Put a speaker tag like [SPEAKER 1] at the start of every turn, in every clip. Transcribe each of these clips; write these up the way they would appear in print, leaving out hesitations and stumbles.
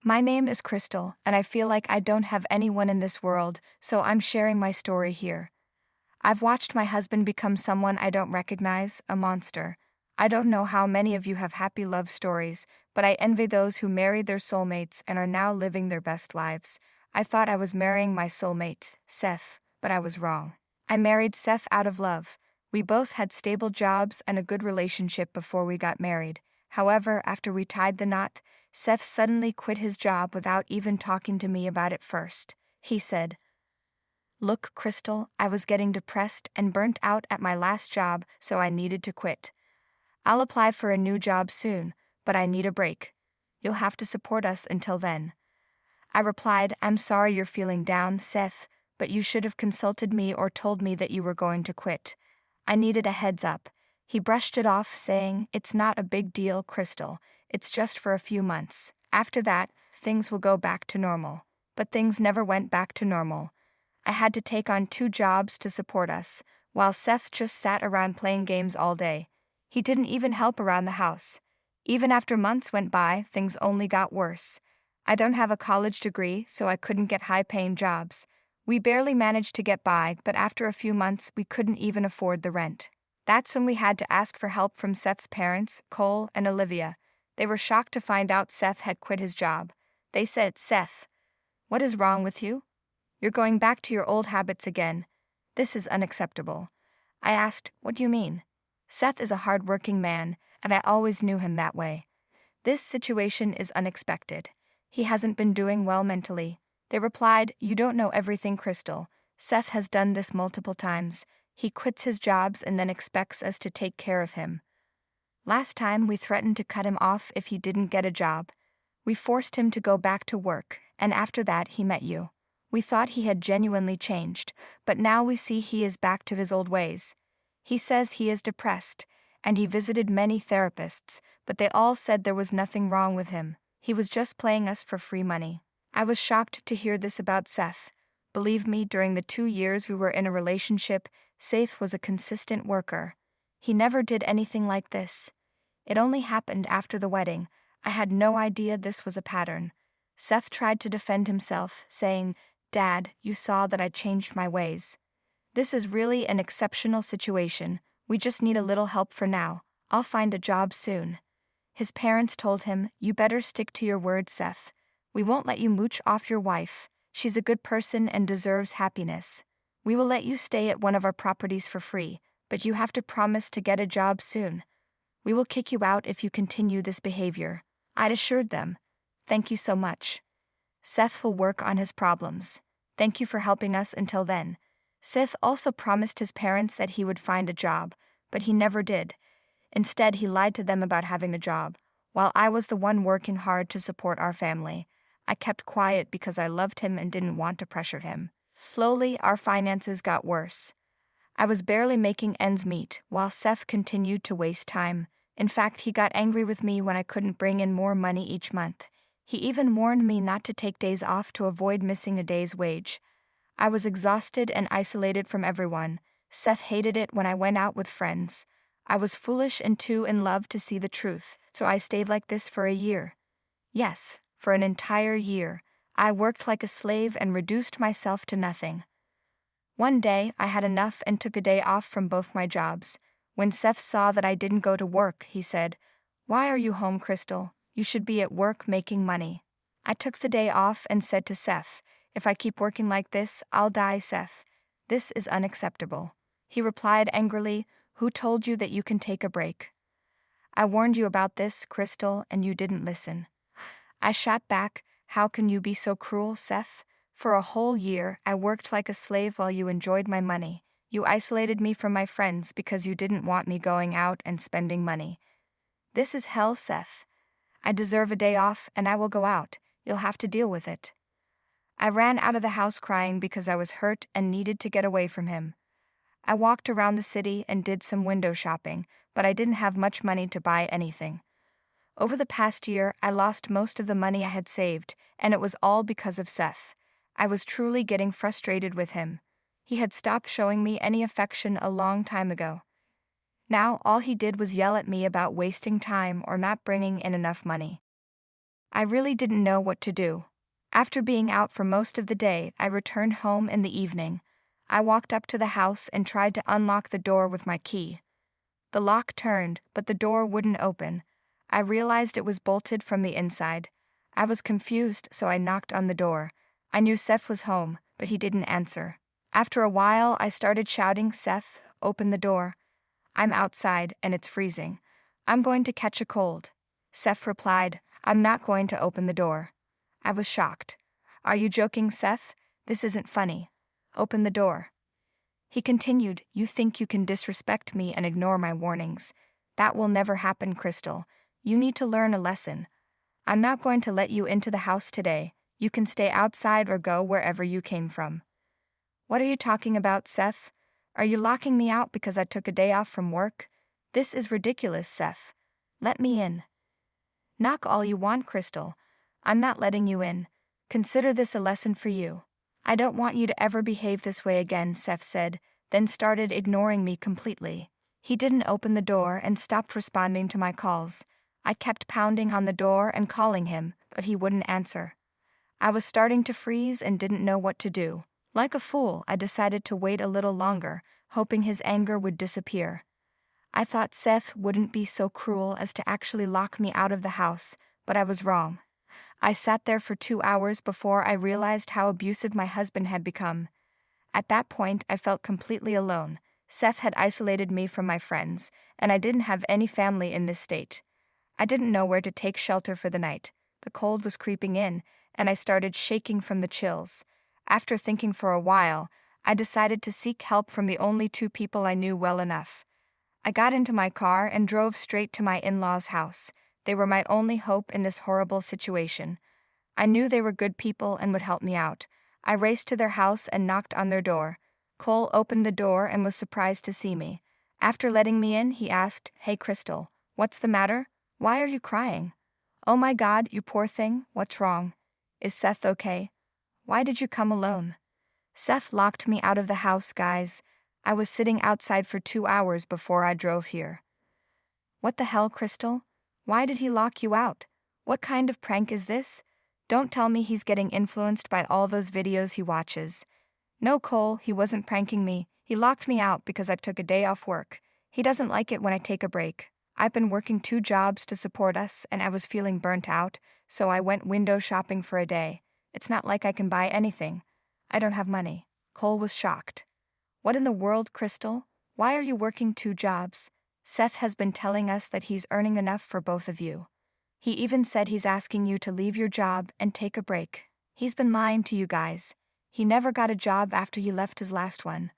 [SPEAKER 1] My name is Crystal, and I feel like I don't have anyone in this world, so I'm sharing my story here. I've watched my husband become someone I don't recognize, a monster. I don't know how many of you have happy love stories, but I envy those who married their soulmates and are now living their best lives. I thought I was marrying my soulmate, Seth, but I was wrong. I married Seth out of love. We both had stable jobs and a good relationship before we got married. However, after we tied the knot, Seth suddenly quit his job without even talking to me about it first. He said, "Look, Crystal, I was getting depressed and burnt out at my last job, so I needed to quit. I'll apply for a new job soon, but I need a break. You'll have to support us until then." I replied, "I'm sorry you're feeling down, Seth, but you should have consulted me or told me that you were going to quit. I needed a heads up." He brushed it off, saying, "It's not a big deal, Crystal. It's just for a few months. After that, things will go back to normal." But things never went back to normal. I had to take on 2 jobs to support us, while Seth just sat around playing games all day. He didn't even help around the house. Even after months went by, things only got worse. I don't have a college degree, so I couldn't get high-paying jobs. We barely managed to get by, but after a few months we couldn't even afford the rent. That's when we had to ask for help from Seth's parents, Cole and Olivia. They were shocked to find out Seth had quit his job. They said, "Seth, what is wrong with you? You're going back to your old habits again. This is unacceptable." I asked, "What do you mean?" "Seth is a hard-working man, and I always knew him that way. This situation is unexpected. He hasn't been doing well mentally." They replied, "You don't know everything, Crystal. Seth has done this multiple times. He quits his jobs and then expects us to take care of him. Last time we threatened to cut him off if he didn't get a job. We forced him to go back to work, and after that he met you. We thought he had genuinely changed, but now we see he is back to his old ways. He says he is depressed, and he visited many therapists, but they all said there was nothing wrong with him. He was just playing us for free money." I was shocked to hear this about Seth. Believe me, during the 2 years we were in a relationship, Seth was a consistent worker. He never did anything like this. It only happened after the wedding. I had no idea this was a pattern. Seth tried to defend himself, saying, "Dad, you saw that I changed my ways. This is really an exceptional situation. We just need a little help for now. I'll find a job soon." His parents told him, "You better stick to your word, Seth. We won't let you mooch off your wife. She's a good person and deserves happiness. We will let you stay at one of our properties for free, but you have to promise to get a job soon. We will kick you out if you continue this behavior." I'd assured them, "Thank you so much. Seth will work on his problems. Thank you for helping us until then." Seth also promised his parents that he would find a job, but he never did. Instead, he lied to them about having a job, while I was the one working hard to support our family. I kept quiet because I loved him and didn't want to pressure him. Slowly, our finances got worse. I was barely making ends meet, while Seth continued to waste time. In fact, he got angry with me when I couldn't bring in more money each month. He even warned me not to take days off to avoid missing a day's wage. I was exhausted and isolated from everyone. Seth hated it when I went out with friends. I was foolish and too in love to see the truth, so I stayed like this for a year. Yes, for an entire year. I worked like a slave and reduced myself to nothing. One day, I had enough and took a day off from both my jobs. When Seth saw that I didn't go to work, he said, "Why are you home, Crystal? You should be at work making money." I took the day off and said to Seth, "If I keep working like this, I'll die, Seth. This is unacceptable." He replied angrily, "Who told you that you can take a break? I warned you about this, Crystal, and you didn't listen." I shot back, "How can you be so cruel, Seth? For a whole year, I worked like a slave while you enjoyed my money. You isolated me from my friends because you didn't want me going out and spending money. This is hell, Seth. I deserve a day off, and I will go out. You'll have to deal with it." I ran out of the house crying because I was hurt and needed to get away from him. I walked around the city and did some window shopping, but I didn't have much money to buy anything. Over the past year, I lost most of the money I had saved, and it was all because of Seth. I was truly getting frustrated with him. He had stopped showing me any affection a long time ago. Now all he did was yell at me about wasting time or not bringing in enough money. I really didn't know what to do. After being out for most of the day, I returned home in the evening. I walked up to the house and tried to unlock the door with my key. The lock turned, but the door wouldn't open. I realized it was bolted from the inside. I was confused, so I knocked on the door. I knew Seth was home, but he didn't answer. After a while, I started shouting, "Seth, open the door. I'm outside, and it's freezing. I'm going to catch a cold." Seth replied, "I'm not going to open the door." I was shocked. "Are you joking, Seth? This isn't funny. Open the door." He continued, "You think you can disrespect me and ignore my warnings. That will never happen, Crystal. You need to learn a lesson. I'm not going to let you into the house today. You can stay outside or go wherever you came from." "What are you talking about, Seth? Are you locking me out because I took a day off from work? This is ridiculous, Seth. Let me in." "Knock all you want, Crystal. I'm not letting you in. Consider this a lesson for you." "I don't want you to ever behave this way again," Seth said, then started ignoring me completely. He didn't open the door and stopped responding to my calls. I kept pounding on the door and calling him, but he wouldn't answer. I was starting to freeze and didn't know what to do. Like a fool, I decided to wait a little longer, hoping his anger would disappear. I thought Seth wouldn't be so cruel as to actually lock me out of the house, but I was wrong. I sat there for 2 hours before I realized how abusive my husband had become. At that point, I felt completely alone. Seth had isolated me from my friends, and I didn't have any family in this state. I didn't know where to take shelter for the night. The cold was creeping in, and I started shaking from the chills. After thinking for a while, I decided to seek help from the only 2 people I knew well enough. I got into my car and drove straight to my in-laws' house. They were my only hope in this horrible situation. I knew they were good people and would help me out. I raced to their house and knocked on their door. Cole opened the door and was surprised to see me. After letting me in, he asked, "Hey, Crystal, what's the matter? Why are you crying?" "Oh my God, you poor thing, what's wrong? Is Seth okay? Why did you come alone?" "Seth locked me out of the house, guys. I was sitting outside for 2 hours before I drove here." "What the hell, Crystal? Why did he lock you out? What kind of prank is this? Don't tell me he's getting influenced by all those videos he watches." "No, Cole, he wasn't pranking me. He locked me out because I took a day off work. He doesn't like it when I take a break. I've been working 2 jobs to support us and I was feeling burnt out, so I went window shopping for a day. It's not like I can buy anything. I don't have money." Cole was shocked. "What in the world, Crystal? Why are you working 2 jobs? Seth has been telling us that he's earning enough for both of you. He even said he's asking you to leave your job and take a break. He's been lying to you guys. He never got a job after he left his last one.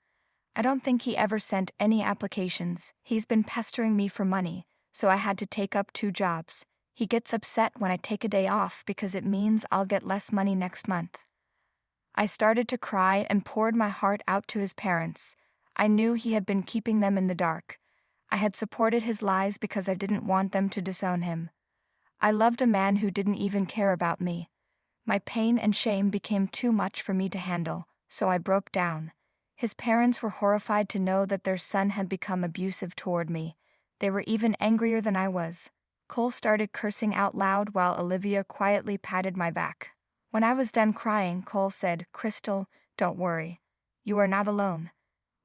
[SPEAKER 1] I don't think he ever sent any applications. He's been pestering me for money, so I had to take up 2 jobs. He gets upset when I take a day off because it means I'll get less money next month." I started to cry and poured my heart out to his parents. I knew he had been keeping them in the dark. I had supported his lies because I didn't want them to disown him. I loved a man who didn't even care about me. My pain and shame became too much for me to handle, so I broke down. His parents were horrified to know that their son had become abusive toward me. They were even angrier than I was. Cole started cursing out loud while Olivia quietly patted my back. When I was done crying, Cole said, "Crystal, don't worry. You are not alone.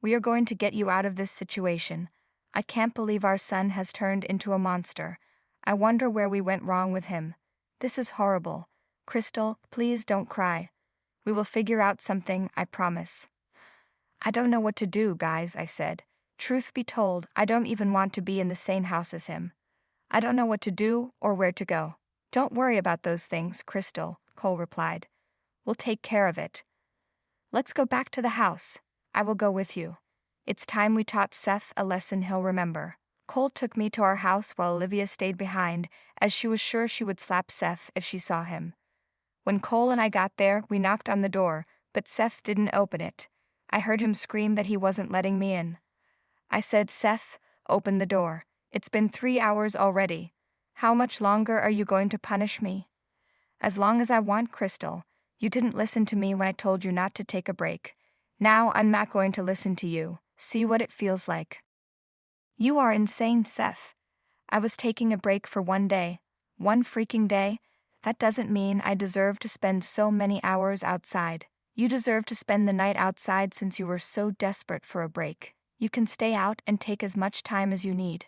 [SPEAKER 1] We are going to get you out of this situation. I can't believe our son has turned into a monster. I wonder where we went wrong with him. This is horrible. Crystal, please don't cry. We will figure out something, I promise." "I don't know what to do, guys," I said. "Truth be told, I don't even want to be in the same house as him. I don't know what to do or where to go." "Don't worry about those things, Crystal," Cole replied. "We'll take care of it. Let's go back to the house. I will go with you. It's time we taught Seth a lesson he'll remember." Cole took me to our house while Olivia stayed behind, as she was sure she would slap Seth if she saw him. When Cole and I got there, we knocked on the door, but Seth didn't open it. I heard him scream that he wasn't letting me in. I said, "Seth, open the door. It's been 3 hours already. How much longer are you going to punish me?" "As long as I want, Crystal. You didn't listen to me when I told you not to take a break. Now I'm not going to listen to you. See what it feels like." "You are insane, Seth. I was taking a break for 1 day. 1 freaking day. That doesn't mean I deserve to spend so many hours outside. You deserve to spend the night outside since you were so desperate for a break. You can stay out and take as much time as you need.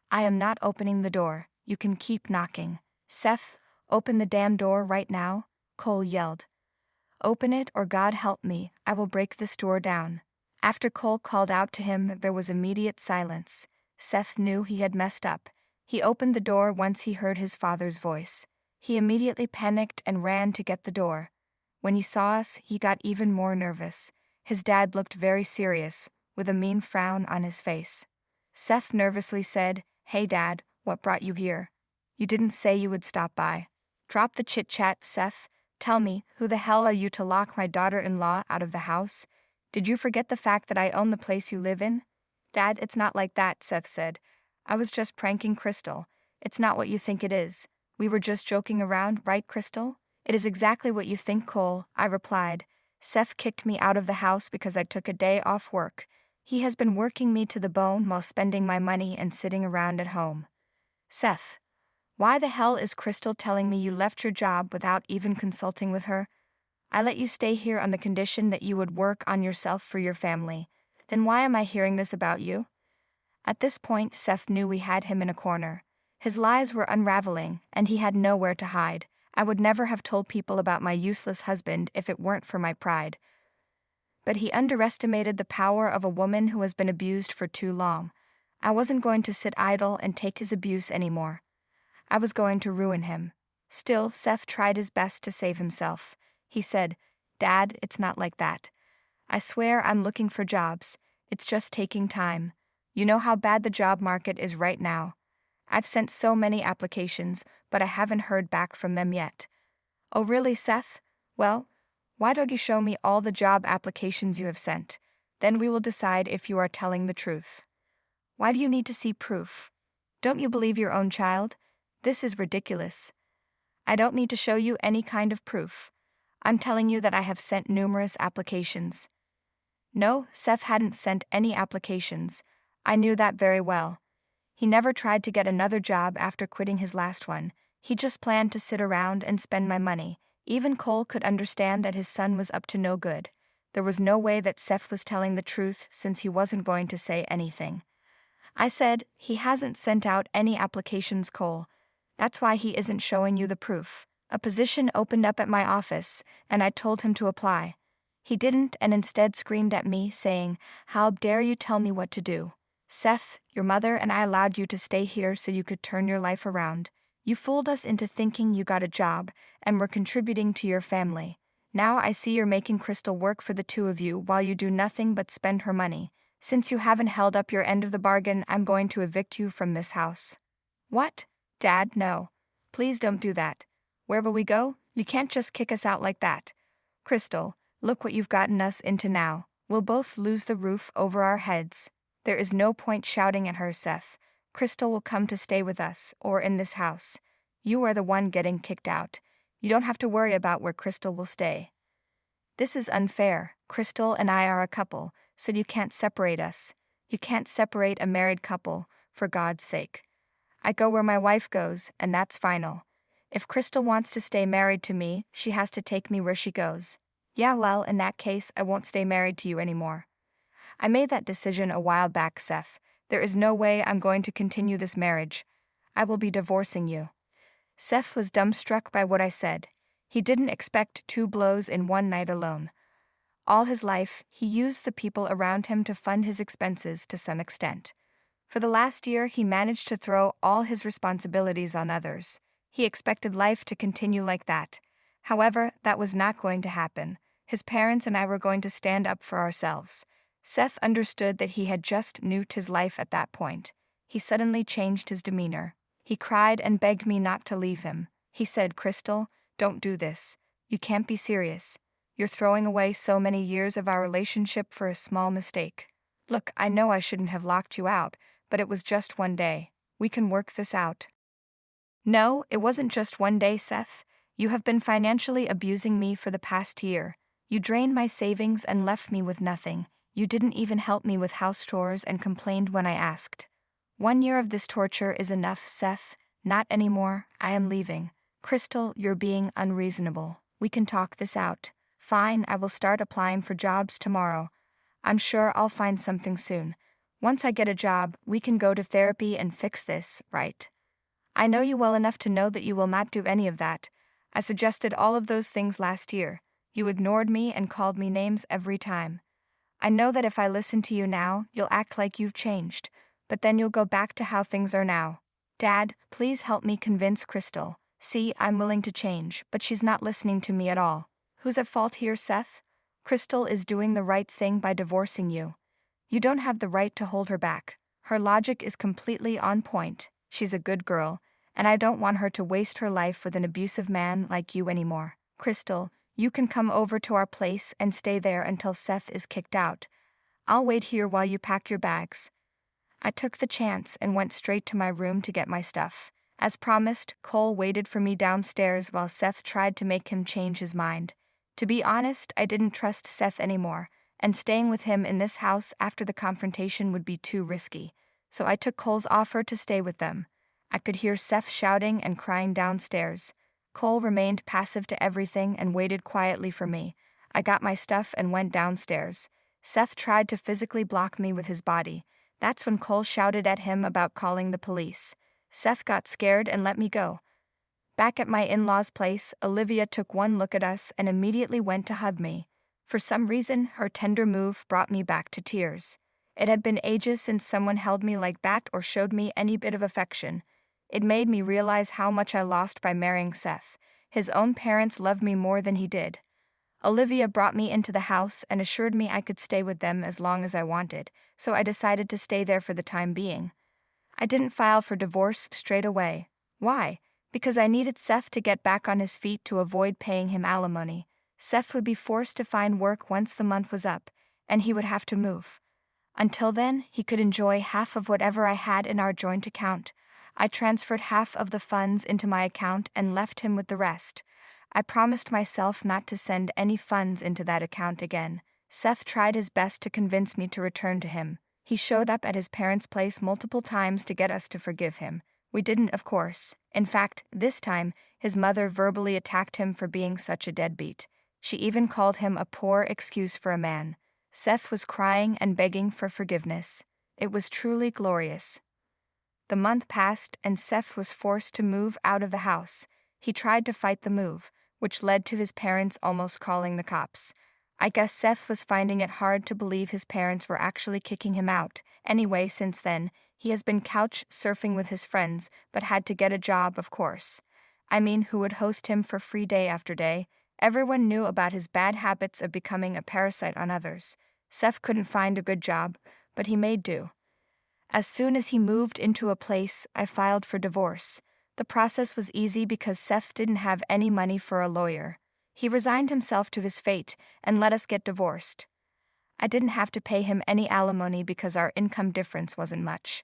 [SPEAKER 1] I am not opening the door. You can keep knocking. Seth, open the damn door right now, Cole yelled. Open it or God help me, I will break this door down. After Cole called out to him, there was immediate silence. Seth knew he had messed up. He opened the door once he heard his father's voice. He immediately panicked and ran to get the door. When he saw us, he got even more nervous. His dad looked very serious, with a mean frown on his face. Seth nervously said, "Hey Dad, what brought you here? You didn't say you would stop by." "Drop the chit-chat, Seth. Tell me, who the hell are you to lock my daughter-in-law out of the house? Did you forget the fact that I own the place you live in?" "Dad, it's not like that," Seth said. "I was just pranking Crystal. It's not what you think it is. We were just joking around, right, Crystal?" "It is exactly what you think, Cole," I replied. "Seth kicked me out of the house because I took a day off work. He has been working me to the bone while spending my money and sitting around at home." "Seth, why the hell is Crystal telling me you left your job without even consulting with her? I let you stay here on the condition that you would work on yourself for your family. Then why am I hearing this about you?" At this point, Seth knew we had him in a corner. His lies were unraveling, and he had nowhere to hide. I would never have told people about my useless husband if it weren't for my pride. But he underestimated the power of a woman who has been abused for too long. I wasn't going to sit idle and take his abuse anymore. I was going to ruin him. Still, Seth tried his best to save himself. He said, "Dad, it's not like that. I swear I'm looking for jobs. It's just taking time. You know how bad the job market is right now. I've sent so many applications, but I haven't heard back from them yet." "Oh really, Seth? Well, why don't you show me all the job applications you have sent? Then we will decide if you are telling the truth." "Why do you need to see proof? Don't you believe your own child? This is ridiculous." "I don't need to show you any kind of proof. I'm telling you that I have sent numerous applications." No, Seth hadn't sent any applications. I knew that very well. He never tried to get another job after quitting his last one. He just planned to sit around and spend my money. Even Cole could understand that his son was up to no good. There was no way that Seth was telling the truth since he wasn't going to say anything. I said, "He hasn't sent out any applications, Cole. That's why he isn't showing you the proof. A position opened up at my office, and I told him to apply. He didn't and instead screamed at me, saying, 'How dare you tell me what to do? Seth, your mother and I allowed you to stay here so you could turn your life around. You fooled us into thinking you got a job and were contributing to your family. Now I see you're making Crystal work for the two of you while you do nothing but spend her money. Since you haven't held up your end of the bargain, I'm going to evict you from this house.'" "What? Dad, no. Please don't do that. Where will we go? You can't just kick us out like that. Crystal, look what you've gotten us into now. We'll both lose the roof over our heads. There is no point shouting at her, Seth. Crystal will come to stay with us, or in this house. You are the one getting kicked out. You don't have to worry about where Crystal will stay." "This is unfair. Crystal and I are a couple, so you can't separate us. You can't separate a married couple, for God's sake. I go where my wife goes, and that's final. If Crystal wants to stay married to me, she has to take me where she goes." "Yeah, well, in that case, I won't stay married to you anymore. I made that decision a while back, Seth. There is no way I'm going to continue this marriage. I will be divorcing you." Seth was dumbstruck by what I said. He didn't expect 2 blows in one night alone. All his life, he used the people around him to fund his expenses to some extent. For the last year, he managed to throw all his responsibilities on others. He expected life to continue like that. However, that was not going to happen. His parents and I were going to stand up for ourselves. Seth understood that he had just nuked his life at that point. He suddenly changed his demeanor. He cried and begged me not to leave him. He said, "Crystal, don't do this. You can't be serious. You're throwing away so many years of our relationship for a small mistake. Look, I know I shouldn't have locked you out, but it was just one day. We can work this out." "No, it wasn't just one day, Seth. You have been financially abusing me for the past year. You drained my savings and left me with nothing. You didn't even help me with house chores and complained when I asked. 1 year of this torture is enough, Seth. Not anymore. I am leaving. Crystal, you're being unreasonable. We can talk this out. Fine, I will start applying for jobs tomorrow. I'm sure I'll find something soon. Once I get a job, we can go to therapy and fix this, right? I know you well enough to know that you will not do any of that. I suggested all of those things last year. You ignored me and called me names every time. I know that if I listen to you now, you'll act like you've changed, but then you'll go back to how things are now. Dad, please help me convince Crystal. See, I'm willing to change, but she's not listening to me at all. Who's at fault here, Seth? Crystal is doing the right thing by divorcing you. You don't have the right to hold her back. Her logic is completely on point. She's a good girl, and I don't want her to waste her life with an abusive man like you anymore. Crystal, you can come over to our place and stay there until Seth is kicked out. I'll wait here while you pack your bags. I took the chance and went straight to my room to get my stuff. As promised, Cole waited for me downstairs while Seth tried to make him change his mind. To be honest, I didn't trust Seth anymore, and staying with him in this house after the confrontation would be too risky, so I took Cole's offer to stay with them. I could hear Seth shouting and crying downstairs. Cole remained passive to everything and waited quietly for me. I got my stuff and went downstairs. Seth tried to physically block me with his body. That's when Cole shouted at him about calling the police. Seth got scared and let me go. Back at my in-laws' place, Olivia took one look at us and immediately went to hug me. For some reason, her tender move brought me back to tears. It had been ages since someone held me like that or showed me any bit of affection. It made me realize how much I lost by marrying Seth. His own parents loved me more than he did. Olivia brought me into the house and assured me I could stay with them as long as I wanted, so I decided to stay there for the time being. I didn't file for divorce straight away. Why? Because I needed Seth to get back on his feet to avoid paying him alimony. Seth would be forced to find work once the month was up, and he would have to move. Until then, he could enjoy half of whatever I had in our joint account. I transferred half of the funds into my account and left him with the rest. I promised myself not to send any funds into that account again. Seth tried his best to convince me to return to him. He showed up at his parents' place multiple times to get us to forgive him. We didn't, of course. In fact, this time, his mother verbally attacked him for being such a deadbeat. She even called him a poor excuse for a man. Seth was crying and begging for forgiveness. It was truly glorious. The month passed and Seth was forced to move out of the house. He tried to fight the move, which led to his parents almost calling the cops. I guess Seth was finding it hard to believe his parents were actually kicking him out. Anyway, since then, he has been couch surfing with his friends, but had to get a job, of course. I mean, who would host him for free day after day? Everyone knew about his bad habits of becoming a parasite on others. Seth couldn't find a good job, but he made do. As soon as he moved into a place, I filed for divorce. The process was easy because Seth didn't have any money for a lawyer. He resigned himself to his fate and let us get divorced. I didn't have to pay him any alimony because our income difference wasn't much.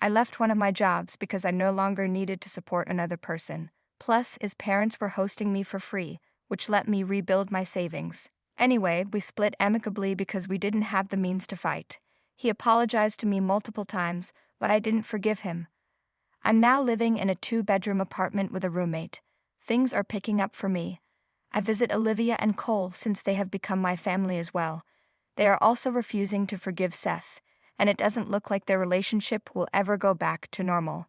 [SPEAKER 1] I left one of my jobs because I no longer needed to support another person. Plus, his parents were hosting me for free, which let me rebuild my savings. Anyway, we split amicably because we didn't have the means to fight. He apologized to me multiple times, but I didn't forgive him. I'm now living in a 2-bedroom apartment with a roommate. Things are picking up for me. I visit Olivia and Cole since they have become my family as well. They are also refusing to forgive Seth, and it doesn't look like their relationship will ever go back to normal.